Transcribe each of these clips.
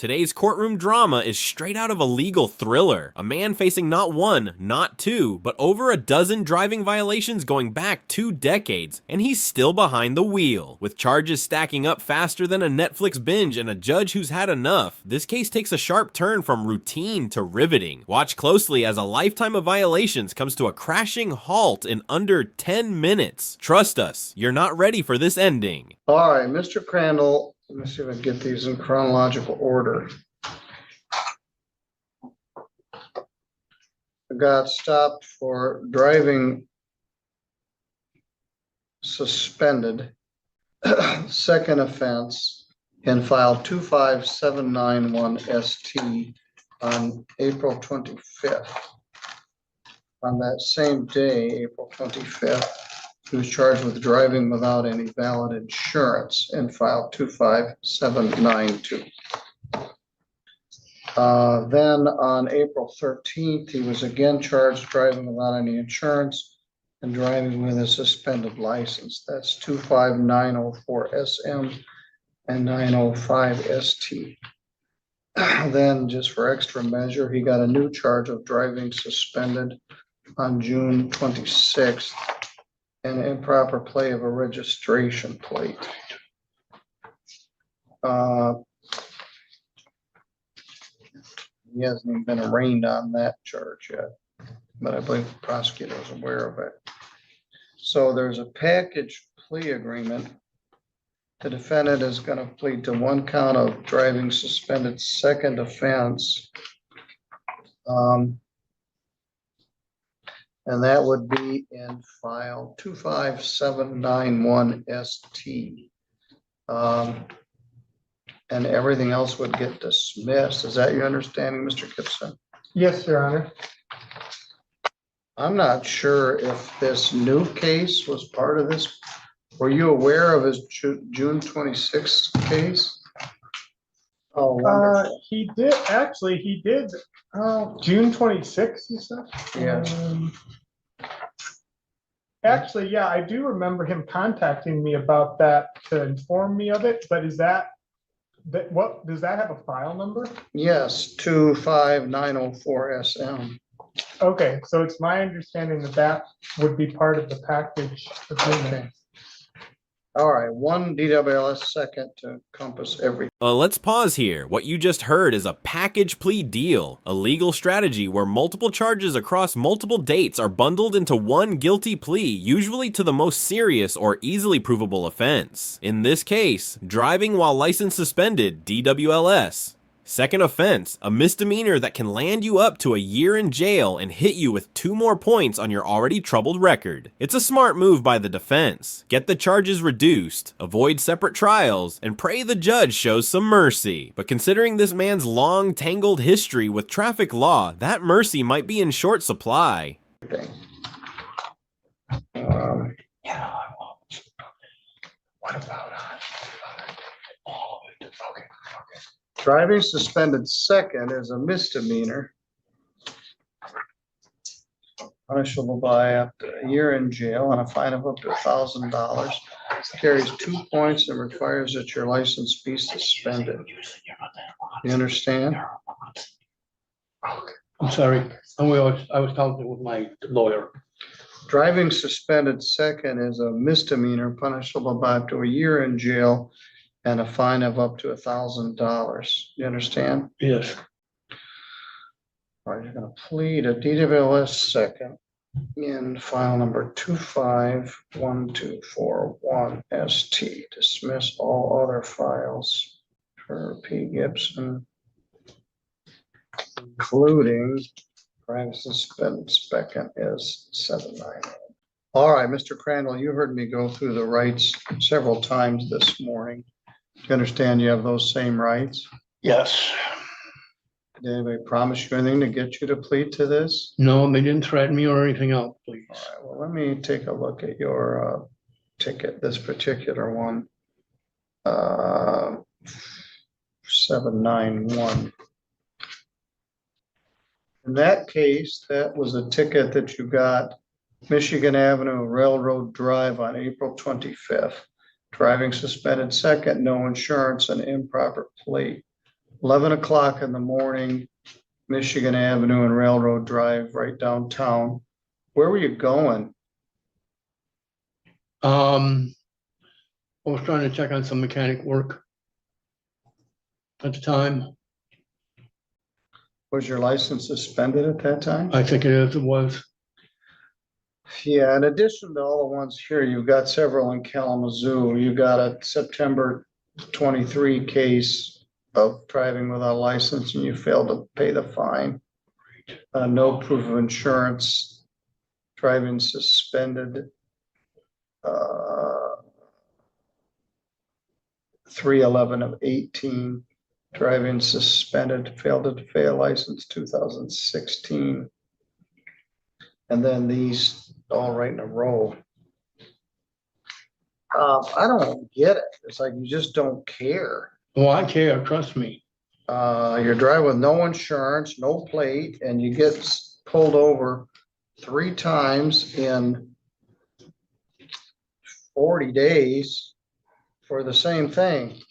Today's courtroom drama is straight out of a legal thriller. A man facing not one, not two, but over a dozen driving violations going back 2 decades, and he's still behind the wheel. With charges stacking up faster than a Netflix binge and a judge who's had enough, this case takes a sharp turn from routine to riveting. Watch closely as a lifetime of violations comes to a crashing halt in under 10 minutes. Trust us, you're not ready for this ending. All right, Mr. Crandall, let me see if I can get these in chronological order. I got stopped for driving suspended, second offense, and filed 25791 ST on April 25th. On that same day, April 25th, he was charged with driving without any valid insurance and filed 25792. Then on April 13th, he was again charged driving without any insurance and driving with a suspended license. That's 25904 SM and 905 ST. Then, just for extra measure, he got a new charge of driving suspended on June 26th. And improper play of a registration plate. He hasn't even been arraigned on that charge yet, but I believe the prosecutor is aware of it. So there's a package plea agreement. The defendant is going to plead to 1 count of driving suspended second offense. And that would be in file 25791 ST. And everything else would get dismissed. Is that your understanding, Mr. Gibson? Yes, Your Honor. I'm not sure if this new case was part of this. Were you aware of his June 26th case? Oh, he did, actually, he did, June 26th, you said? Yeah. Actually, yeah, I do remember him contacting me about that to inform me of it, but is what, does that have a file number? Yes, 25904 SM. Okay, so it's my understanding that that would be part of the package agreement. Okay. All right, 1 DWLS second to encompass everything. Let's pause here. What you just heard is a package plea deal, a legal strategy where multiple charges across multiple dates are bundled into one guilty plea, usually to the most serious or easily provable offense. In this case, driving while license suspended, DWLS. Second offense, a misdemeanor that can land you up to a year in jail and hit you with 2 more points on your already troubled record. It's a smart move by the defense. Get the charges reduced, avoid separate trials, and pray the judge shows some mercy. But considering this man's long, tangled history with traffic law, that mercy might be in short supply. What about all of it? Okay. Driving suspended second is a misdemeanor, punishable by up to a year in jail and a fine of up to $1,000. Carries 2 points and requires that your license be suspended. You understand? I'm sorry. I was talking with my lawyer. Driving suspended second is a misdemeanor, punishable by up to a year in jail and a fine of up to $1,000. You understand? Yes. All right, you're going to plead a DWLS second in file number 251241 ST. Dismiss all other files for P. Gibson, including driving suspended second is 790. All right, Mr. Crandall, you heard me go through the rights several times this morning. Do you understand you have those same rights? Yes. Did anybody promise you anything to get you to plead to this? No, they didn't threaten me or anything else, please. All right, well, let me take a look at your ticket, this particular one. 791. In that case, that was a ticket that you got Michigan Avenue Railroad Drive on April 25th. Driving suspended second, no insurance, and improper plate. 11 o'clock in the morning, Michigan Avenue and Railroad Drive, right downtown. Where were you going? I was trying to check on some mechanic work at the time. Was your license suspended at that time? I think it was. Yeah, in addition to all the ones here, you've got several in Kalamazoo. You got a September 23 case of driving without a license and you failed to pay the fine. No proof of insurance, driving suspended. 3/11 of 18, driving suspended, failed to pay a license 2016. And then these all right in a row. I don't get it. It's like you just don't care. Well, I care, trust me. You're driving with no insurance, no plate, and you get pulled over 3 times in 40 days for the same thing.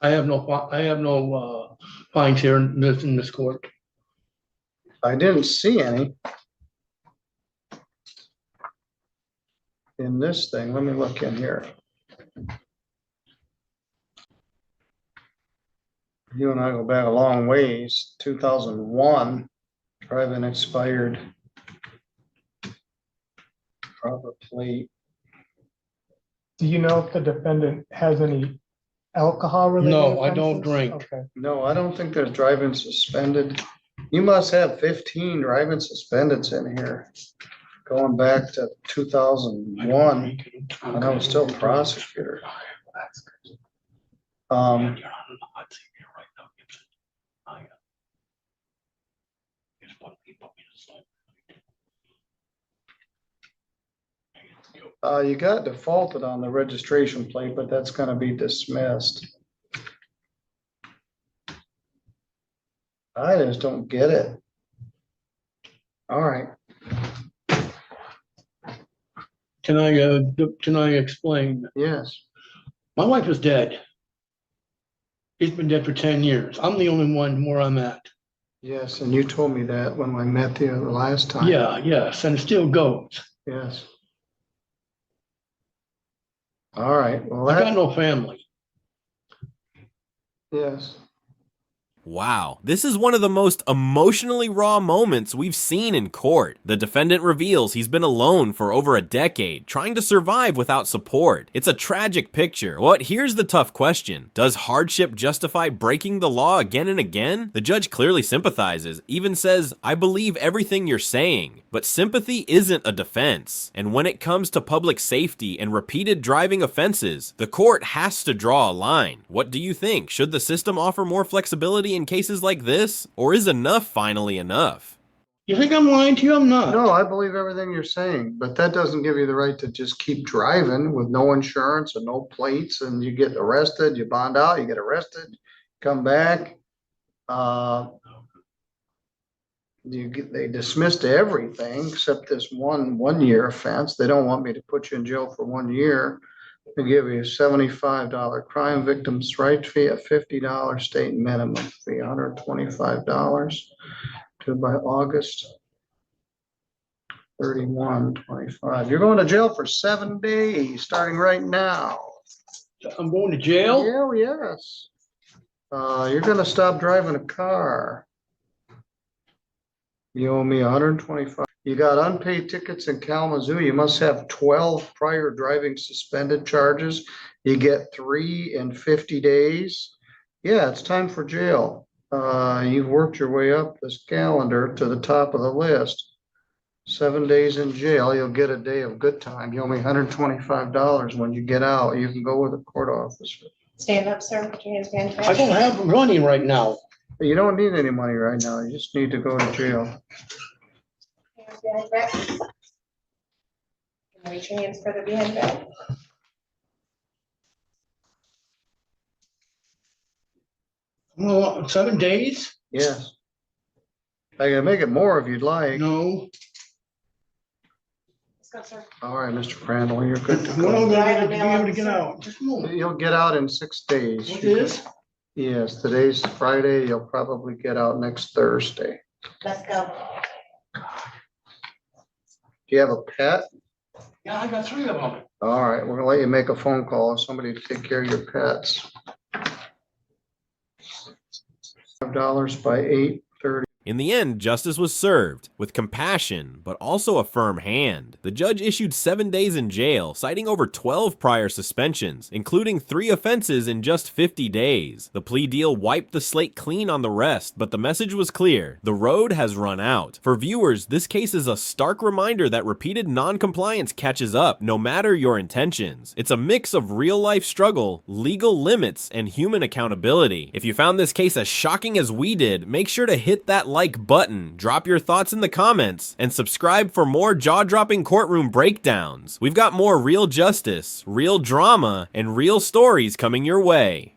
I have no fines here in this court. I didn't see any in this thing. Let me look in here. You and I go back a long ways. 2001, driving expired. Proper plate. Do you know if the defendant has any alcohol related? No, I don't offenses? drink. Okay. No, I don't think there's driving suspended. You must have 15 driving suspendeds in here, going back to 2001, when I was still prosecutor. You got defaulted on the registration plate, but that's gonna be dismissed. I just don't get it. All right, Can I explain? yes, My wife is dead. She's been dead for 10 years. I'm the only one where I'm at. yes, and you told me that when I met you the last time. Yeah, yes, and it still goes. Yes. All right, well, I got that, no family. yes. Wow, this is one of the most emotionally raw moments we've seen in court. The defendant reveals he's been alone for over a decade, trying to survive without support. It's a tragic picture. But here's the tough question. Does hardship justify breaking the law again and again? The judge clearly sympathizes, even says, "I believe everything you're saying." But sympathy isn't a defense. And when it comes to public safety and repeated driving offenses, the court has to draw a line. What do you think? Should the system offer more flexibility in cases like this? Or is enough finally enough? You think I'm lying to you? I'm not. No, I believe everything you're saying, but that doesn't give you the right to just keep driving with no insurance and no plates, and you get arrested, you bond out, you get arrested, come back. They dismissed everything except this one year offense. They don't want me to put you in jail for 1 year. They give you a $75 crime victims' right fee, a $50 state minimum fee, $125 due by August 31, 25. You're going to jail for 7 days, starting right now. I'm going to jail? Yeah, yes. You're gonna stop driving a car. You owe me 125. You got unpaid tickets in Kalamazoo. You must have 12 prior driving suspended charges. You get 3 in 50 days. Yeah, it's time for jail. You've worked your way up this calendar to the top of the list. 7 days in jail, you'll get a day of good time. You owe me $125 when you get out. You can go with the court officer. Stand up, sir. Put your hands behind your I back. don't have money right now. You don't need any money right now. You just need to go to jail. Hands behind your back. And reach your hands further behind your back. Well, 7 days? Yes. I can make it more if you'd like. No. Let's go, sir. All right, Mr. Crandall, you're good to When am go. I gonna be able to get out? Just a moment. You'll get out in 6 days. What is? Yes, today's Friday. You'll probably get out next Thursday. Let's go. Do you have a pet? Yeah, I got 3 of them. All right, we're gonna let you make a phone call, somebody to take care of your pets. $5 by 8:30. In the end, justice was served, with compassion, but also a firm hand. The judge issued 7 days in jail, citing over 12 prior suspensions, including 3 offenses in just 50 days. The plea deal wiped the slate clean on the rest, but the message was clear. The road has run out. For viewers, this case is a stark reminder that repeated non-compliance catches up, no matter your intentions. It's a mix of real-life struggle, legal limits, and human accountability. If you found this case as shocking as we did, make sure to hit that like button, drop your thoughts in the comments, and subscribe for more jaw-dropping courtroom breakdowns. We've got more real justice, real drama, and real stories coming your way.